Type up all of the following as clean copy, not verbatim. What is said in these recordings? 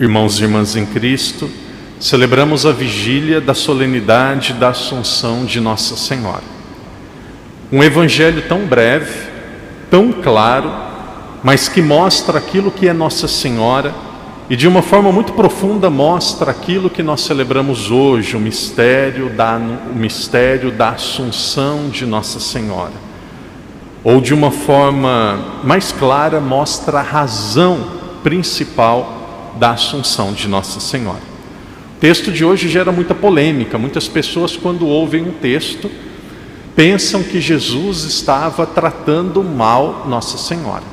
Irmãos e irmãs em Cristo, celebramos a vigília da solenidade da Assunção de Nossa Senhora. Um evangelho tão breve, tão claro, mas que mostra aquilo que é Nossa Senhora e de uma forma muito profunda mostra aquilo que nós celebramos hoje, o mistério da Assunção de Nossa Senhora. Ou de uma forma mais clara mostra a razão principal da Assunção de Nossa Senhora. O texto de hoje gera muita polêmica. Muitas pessoas, quando ouvem um texto, pensam que Jesus estava tratando mal Nossa Senhora.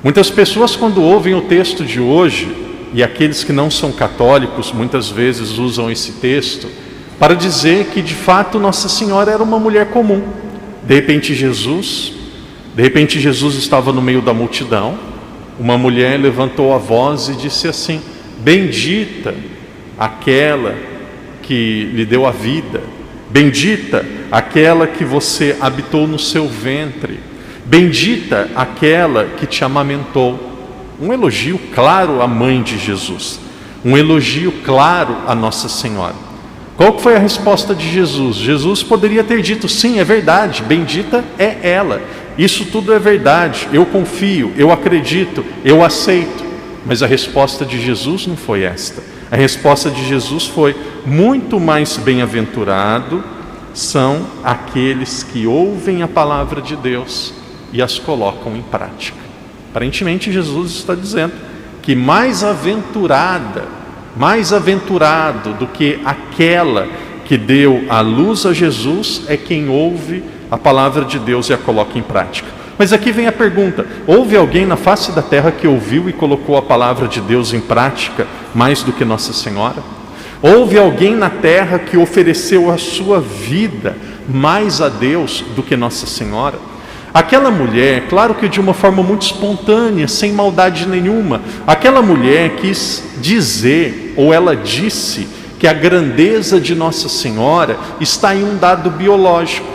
Muitas pessoas, quando ouvem o texto de hoje, e aqueles que não são católicos muitas vezes usam esse texto para dizer que de fato Nossa Senhora era uma mulher comum. De repente Jesus estava no meio da multidão. Uma mulher levantou a voz e disse assim: bendita aquela que lhe deu a vida, bendita aquela que você habitou no seu ventre, bendita aquela que te amamentou. Um elogio claro à mãe de Jesus, um elogio claro a Nossa Senhora. Qual foi a resposta de Jesus? Jesus poderia ter dito: sim, é verdade, bendita é ela, isso tudo é verdade, eu confio, eu acredito, eu aceito. Mas a resposta de Jesus não foi esta. A resposta de Jesus foi: muito mais bem-aventurado são aqueles que ouvem a palavra de Deus e as colocam em prática. Aparentemente Jesus está dizendo que mais aventurado do que aquela que deu a luz a Jesus é quem ouve a palavra de Deus e a coloca em prática. Mas aqui vem a pergunta: houve alguém na face da terra que ouviu e colocou a palavra de Deus em prática mais do que Nossa Senhora? Houve alguém na terra que ofereceu a sua vida mais a Deus do que Nossa Senhora? Aquela mulher, claro que de uma forma muito espontânea, sem maldade nenhuma, aquela mulher quis dizer, ou ela disse, que a grandeza de Nossa Senhora está em um dado biológico,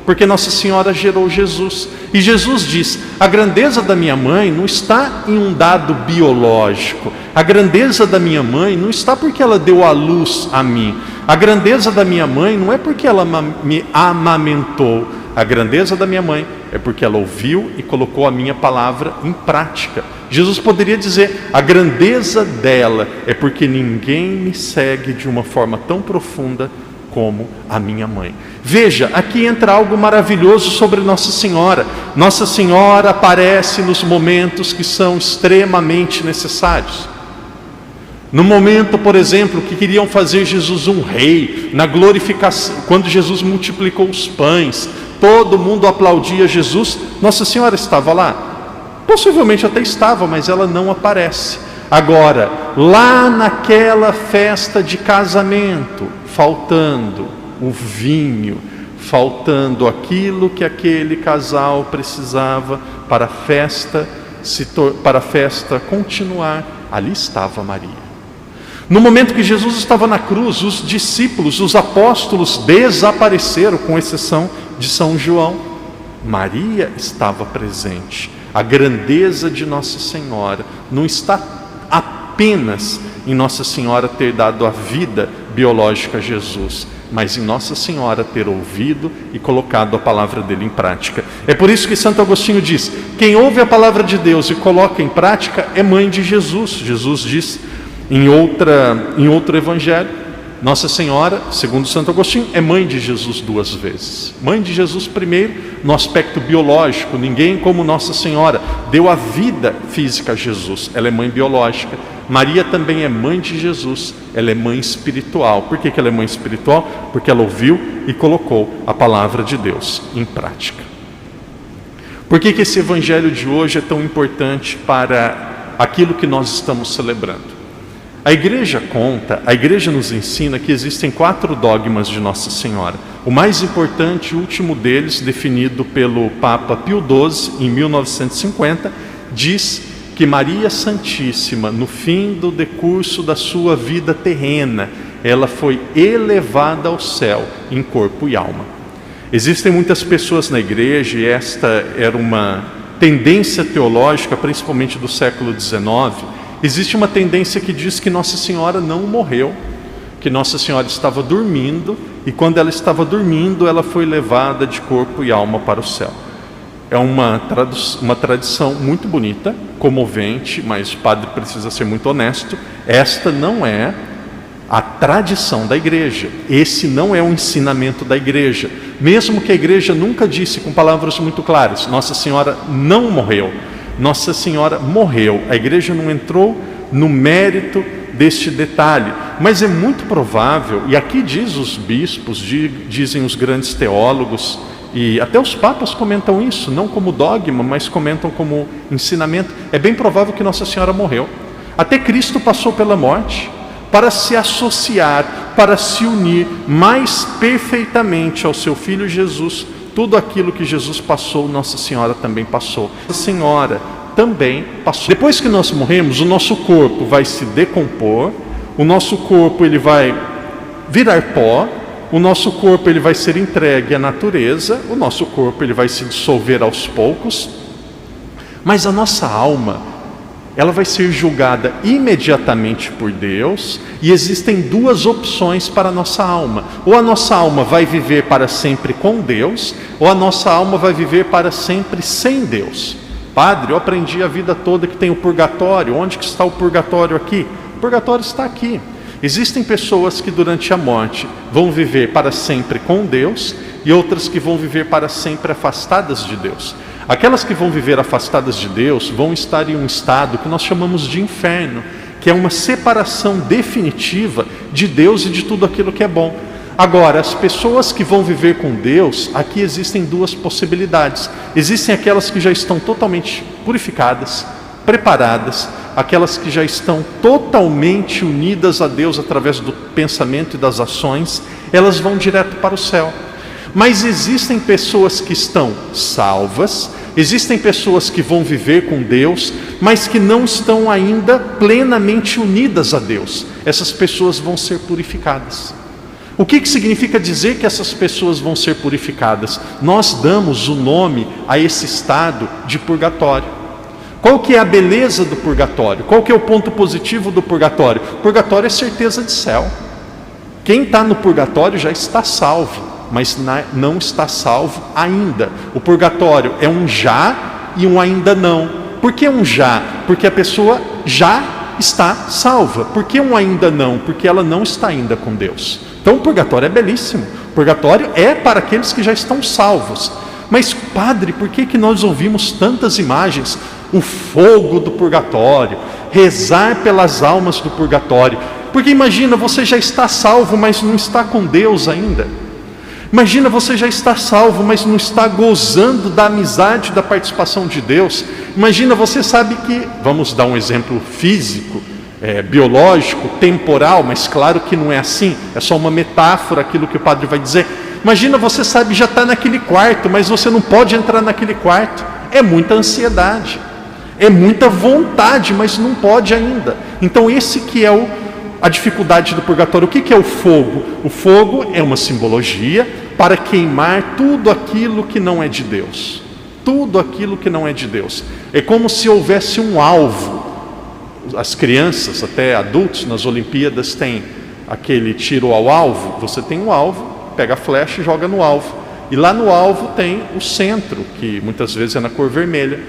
porque Nossa Senhora gerou Jesus. E Jesus diz: a grandeza da minha mãe não está em um dado biológico, a grandeza da minha mãe não está porque ela deu a luz a mim, a grandeza da minha mãe não é porque ela me amamentou, a grandeza da minha mãe é porque ela ouviu e colocou a minha palavra em prática. Jesus poderia dizer: a grandeza dela é porque ninguém me segue de uma forma tão profunda como a minha mãe. Veja, aqui entra algo maravilhoso sobre Nossa Senhora. Nossa Senhora aparece nos momentos que são extremamente necessários. No momento, por exemplo, que queriam fazer Jesus um rei, na glorificação, quando Jesus multiplicou os pães, todo mundo aplaudia Jesus, Nossa Senhora estava lá? Possivelmente até estava, mas ela não aparece. Agora, lá naquela festa de casamento, faltando o vinho, faltando aquilo que aquele casal precisava para a festa continuar, ali estava Maria. No momento que Jesus estava na cruz, os discípulos, os apóstolos desapareceram, com exceção de São João. Maria estava presente. A grandeza de Nossa Senhora não está apenas em Nossa Senhora ter dado a vida biológica a Jesus, mas em Nossa Senhora ter ouvido e colocado a palavra dele em prática. É por isso que Santo Agostinho diz: quem ouve a palavra de Deus e coloca em prática é mãe de Jesus. Jesus diz em outro evangelho, Nossa Senhora, segundo Santo Agostinho, é mãe de Jesus duas vezes. Mãe de Jesus primeiro, no aspecto biológico, ninguém como Nossa Senhora deu a vida física a Jesus, ela é mãe biológica. Maria também é mãe de Jesus, ela é mãe espiritual. Por que ela é mãe espiritual? Porque ela ouviu e colocou a palavra de Deus em prática. Por que esse evangelho de hoje é tão importante para aquilo que nós estamos celebrando? A igreja nos ensina que existem 4 dogmas de Nossa Senhora. O mais importante, o último deles, definido pelo Papa Pio XII, em 1950, diz que Maria Santíssima, no fim do decurso da sua vida terrena, ela foi elevada ao céu em corpo e alma. Existem muitas pessoas na igreja, e esta era uma tendência teológica, principalmente do século XIX, Existe uma tendência que diz que Nossa Senhora não morreu, que Nossa Senhora estava dormindo, e quando ela estava dormindo, ela foi levada de corpo e alma para o céu. É uma tradição muito bonita, comovente, mas o padre precisa ser muito honesto. Esta não é a tradição da igreja. Esse não é o ensinamento da igreja. Mesmo que a igreja nunca disse com palavras muito claras, Nossa Senhora não morreu. Nossa Senhora morreu. A igreja não entrou no mérito deste detalhe. Mas é muito provável, e aqui diz os bispos, dizem os grandes teólogos, e até os papas comentam isso, não como dogma, mas comentam como ensinamento. É bem provável que Nossa Senhora morreu. Até Cristo passou pela morte para se associar, para se unir mais perfeitamente ao seu Filho Jesus. Tudo aquilo que Jesus passou, Nossa Senhora também passou. Nossa Senhora também passou. Depois que nós morremos, o nosso corpo vai se decompor, o nosso corpo ele vai virar pó, o nosso corpo ele vai ser entregue à natureza, o nosso corpo ele vai se dissolver aos poucos, mas a nossa alma, ela vai ser julgada imediatamente por Deus, e existem duas opções para a nossa alma. Ou a nossa alma vai viver para sempre com Deus, ou a nossa alma vai viver para sempre sem Deus. Padre, eu aprendi a vida toda que tem o purgatório. Onde que está o purgatório aqui? O purgatório está aqui. Existem pessoas que durante a morte vão viver para sempre com Deus e outras que vão viver para sempre afastadas de Deus. Aquelas que vão viver afastadas de Deus vão estar em um estado que nós chamamos de inferno, que é uma separação definitiva de Deus e de tudo aquilo que é bom. Agora, as pessoas que vão viver com Deus, aqui existem duas possibilidades. Existem aquelas que já estão totalmente purificadas, preparadas, aquelas que já estão totalmente unidas a Deus através do pensamento e das ações, elas vão direto para o céu. Mas existem pessoas que estão salvas, existem pessoas que vão viver com Deus, mas que não estão ainda plenamente unidas a Deus. Essas pessoas vão ser purificadas. O que significa dizer que essas pessoas vão ser purificadas? Nós damos o nome a esse estado de purgatório. Qual que é a beleza do purgatório? Qual que é o ponto positivo do purgatório? Purgatório é certeza de céu. Quem está no purgatório já está salvo, mas não está salvo ainda. O purgatório é um já e um ainda não. Por que um já? Porque a pessoa já está salva. Por que um ainda não? Porque ela não está ainda com Deus. Então o purgatório é belíssimo. O purgatório é para aqueles que já estão salvos. Mas, padre, por que nós ouvimos tantas imagens? O fogo do purgatório, rezar pelas almas do purgatório. Porque imagina, você já está salvo, mas não está com Deus ainda. Imagina, você já está salvo, mas não está gozando da amizade, da participação de Deus. Imagina, você sabe que, vamos dar um exemplo físico, biológico, temporal, mas claro que não é assim, é só uma metáfora aquilo que o padre vai dizer. Imagina, você sabe, já está naquele quarto, mas você não pode entrar naquele quarto. É muita ansiedade, é muita vontade, mas não pode ainda. Então esse que é a dificuldade do purgatório. O que é o fogo? O fogo é uma simbologia para queimar tudo aquilo que não é de Deus. Tudo aquilo que não é de Deus. É como se houvesse um alvo. As crianças, até adultos, nas Olimpíadas têm aquele tiro ao alvo. Você tem um alvo, pega a flecha e joga no alvo. E lá no alvo tem o centro, que muitas vezes é na cor vermelha.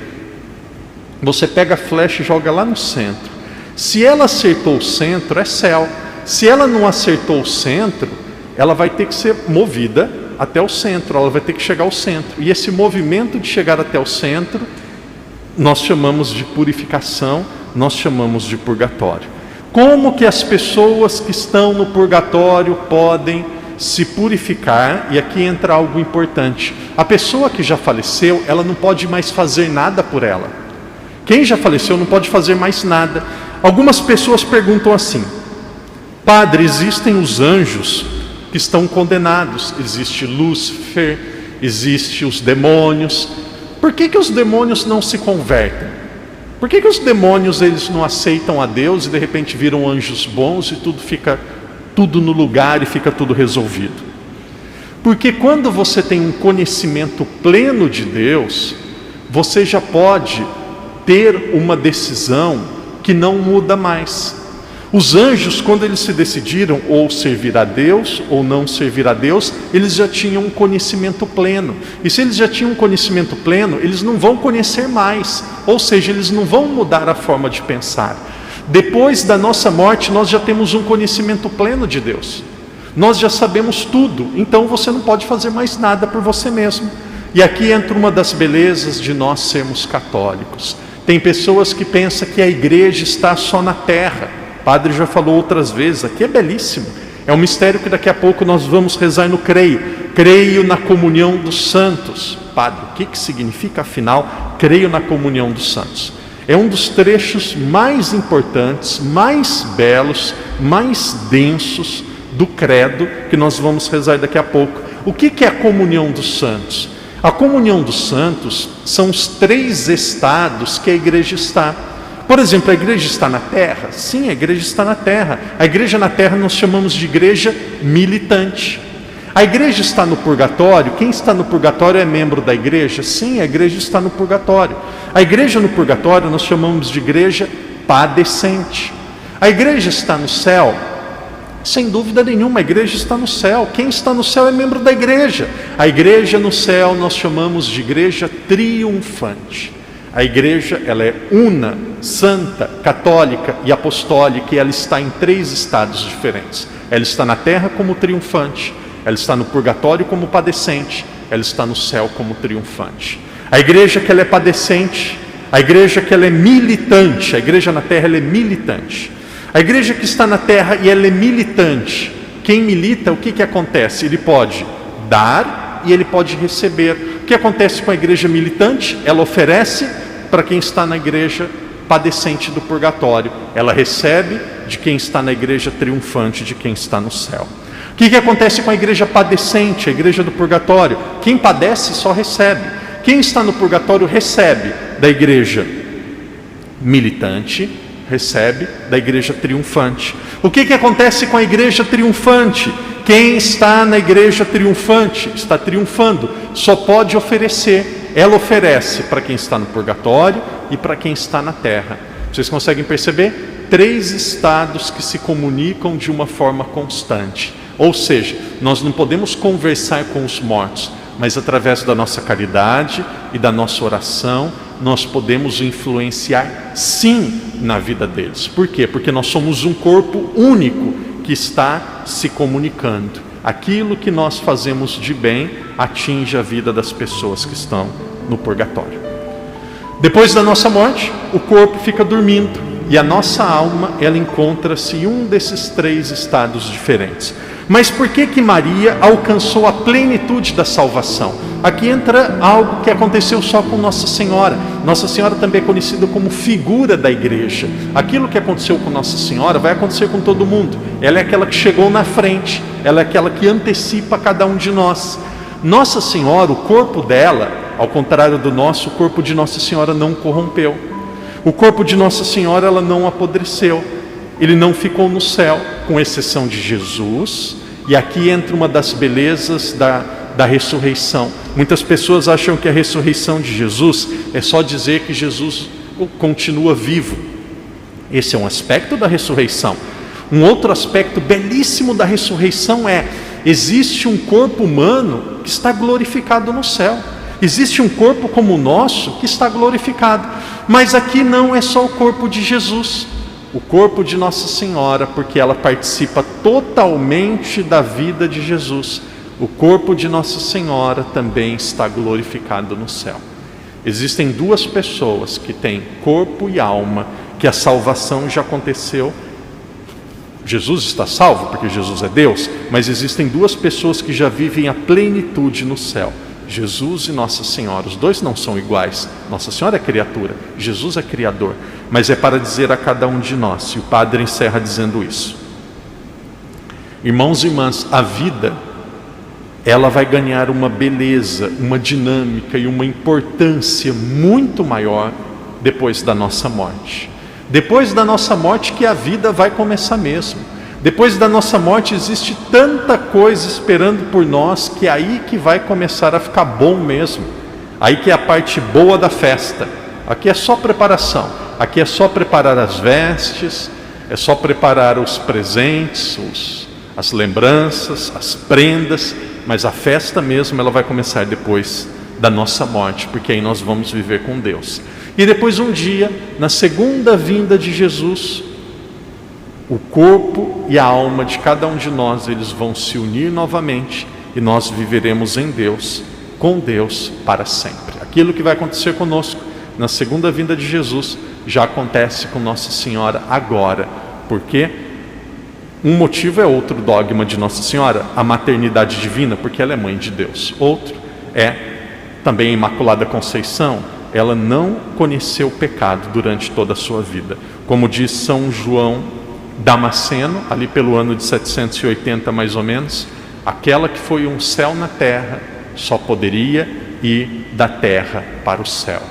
Você pega a flecha e joga lá no centro. Se ela acertou o centro, é céu. Se ela não acertou o centro, ela vai ter que ser movida até o centro. Ela vai ter que chegar ao centro. E esse movimento de chegar até o centro, nós chamamos de purificação, nós chamamos de purgatório. Como que as pessoas que estão no purgatório podem se purificar? E aqui entra algo importante. A pessoa que já faleceu, ela não pode mais fazer nada por ela. Quem já faleceu não pode fazer mais nada. Algumas pessoas perguntam assim: padre, existem os anjos que estão condenados, existe Lúcifer, existe os demônios. Por que os demônios não se convertem? Por que os demônios eles não aceitam a Deus e de repente viram anjos bons e tudo fica tudo no lugar e fica tudo resolvido? Porque quando você tem um conhecimento pleno de Deus, você já pode ter uma decisão que não muda mais. Os anjos, quando eles se decidiram ou servir a Deus ou não servir a Deus, eles já tinham um conhecimento pleno. E se eles já tinham um conhecimento pleno, eles não vão conhecer mais. Ou seja, eles não vão mudar a forma de pensar. Depois da nossa morte, nós já temos um conhecimento pleno de Deus. Nós já sabemos tudo, então você não pode fazer mais nada por você mesmo. E aqui entra uma das belezas de nós sermos católicos. Tem pessoas que pensam que a igreja está só na terra. O padre já falou outras vezes, aqui é belíssimo. É um mistério que daqui a pouco nós vamos rezar no creio. Creio na comunhão dos santos. Padre, o que significa afinal creio na comunhão dos santos? É um dos trechos mais importantes, mais belos, mais densos do credo que nós vamos rezar daqui a pouco. O que é a comunhão dos santos? A comunhão dos santos são os 3 estados que a igreja está. Por exemplo, a igreja está na terra? Sim, a igreja está na terra. A igreja na terra nós chamamos de igreja militante. A igreja está no purgatório? Quem está no purgatório é membro da igreja? Sim, a igreja está no purgatório. A igreja no purgatório nós chamamos de igreja padecente. A igreja está no céu? Sem dúvida nenhuma, a igreja está no céu. Quem está no céu é membro da igreja. A igreja no céu nós chamamos de igreja triunfante. A igreja, ela é una, santa, católica e apostólica, e ela está em 3 estados diferentes. Ela está na terra como triunfante, ela está no purgatório como padecente, ela está no céu como triunfante. A igreja que ela é padecente, a igreja que ela é militante, a igreja na terra ela é militante. A igreja que está na terra e ela é militante, quem milita, o que acontece? Ele pode dar e ele pode receber. O que acontece com a igreja militante? Ela oferece para quem está na igreja padecente do purgatório. Ela recebe de quem está na igreja triunfante, de quem está no céu. O que acontece com a igreja padecente, a igreja do purgatório? Quem padece só recebe. Quem está no purgatório recebe da igreja militante, recebe da igreja triunfante. O que acontece com a igreja triunfante? Quem está na igreja triunfante, está triunfando, só pode oferecer. Ela oferece para quem está no purgatório e para quem está na terra. Vocês conseguem perceber? 3 estados que se comunicam de uma forma constante. Ou seja, nós não podemos conversar com os mortos, mas através da nossa caridade e da nossa oração, nós podemos influenciar sim na vida deles. Por quê? Porque nós somos um corpo único que está se comunicando. Aquilo que nós fazemos de bem atinge a vida das pessoas que estão no purgatório. Depois da nossa morte, o corpo fica dormindo e a nossa alma, ela encontra-se em um desses 3 estados diferentes. Mas por que Maria alcançou a plenitude da salvação? Aqui entra algo que aconteceu só com Nossa Senhora. Nossa Senhora também é conhecida como figura da igreja. Aquilo que aconteceu com Nossa Senhora vai acontecer com todo mundo. Ela é aquela que chegou na frente, ela é aquela que antecipa cada um de nós. Nossa Senhora, o corpo dela, ao contrário do nosso, o corpo de Nossa Senhora não corrompeu. O corpo de Nossa Senhora, ela não apodreceu. Ele não ficou no céu, com exceção de Jesus. E aqui entra uma das belezas da ressurreição. Muitas pessoas acham que a ressurreição de Jesus é só dizer que Jesus continua vivo. Esse é um aspecto da ressurreição. Um outro aspecto belíssimo da ressurreição existe um corpo humano que está glorificado no céu. Existe um corpo como o nosso que está glorificado. Mas aqui não é só o corpo de Jesus. O corpo de Nossa Senhora, porque ela participa totalmente da vida de Jesus. O corpo de Nossa Senhora também está glorificado no céu. Existem 2 pessoas que têm corpo e alma, que a salvação já aconteceu. Jesus está salvo, porque Jesus é Deus, mas existem 2 pessoas que já vivem a plenitude no céu. Jesus e Nossa Senhora, os 2 não são iguais. Nossa Senhora é criatura, Jesus é criador, mas é para dizer a cada um de nós, e o padre encerra dizendo isso. Irmãos e irmãs, a vida, ela vai ganhar uma beleza, uma dinâmica e uma importância muito maior depois da nossa morte. Depois da nossa morte que a vida vai começar mesmo. Depois da nossa morte existe tanta coisa esperando por nós, que é aí que vai começar a ficar bom mesmo. Aí que é a parte boa da festa. Aqui é só preparação. Aqui é só preparar as vestes, é só preparar os presentes, as lembranças, as prendas, mas a festa mesmo ela vai começar depois da nossa morte, porque aí nós vamos viver com Deus. E depois um dia, na segunda vinda de Jesus, o corpo e a alma de cada um de nós, eles vão se unir novamente e nós viveremos em Deus, com Deus para sempre. Aquilo que vai acontecer conosco na segunda vinda de Jesus já acontece com Nossa Senhora agora, porque um motivo é outro dogma de Nossa Senhora, a maternidade divina, porque ela é mãe de Deus. Outro é também a Imaculada Conceição, ela não conheceu o pecado durante toda a sua vida. Como diz São João Damasceno, ali pelo ano de 780 mais ou menos, aquela que foi um céu na terra, só poderia ir da terra para o céu.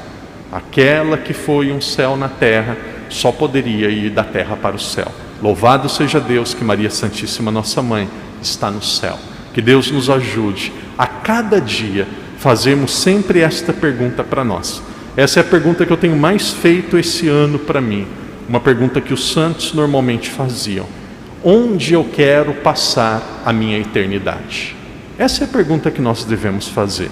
Aquela que foi um céu na terra, só poderia ir da terra para o céu. Louvado seja Deus que Maria Santíssima, nossa mãe, está no céu. Que Deus nos ajude a cada dia fazermos sempre esta pergunta para nós. Essa é a pergunta que eu tenho mais feito esse ano para mim. Uma pergunta que os santos normalmente faziam: onde eu quero passar a minha eternidade? Essa é a pergunta que nós devemos fazer.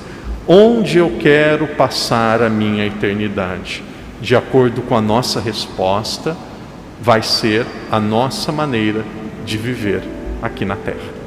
Onde eu quero passar a minha eternidade? De acordo com a nossa resposta, vai ser a nossa maneira de viver aqui na terra.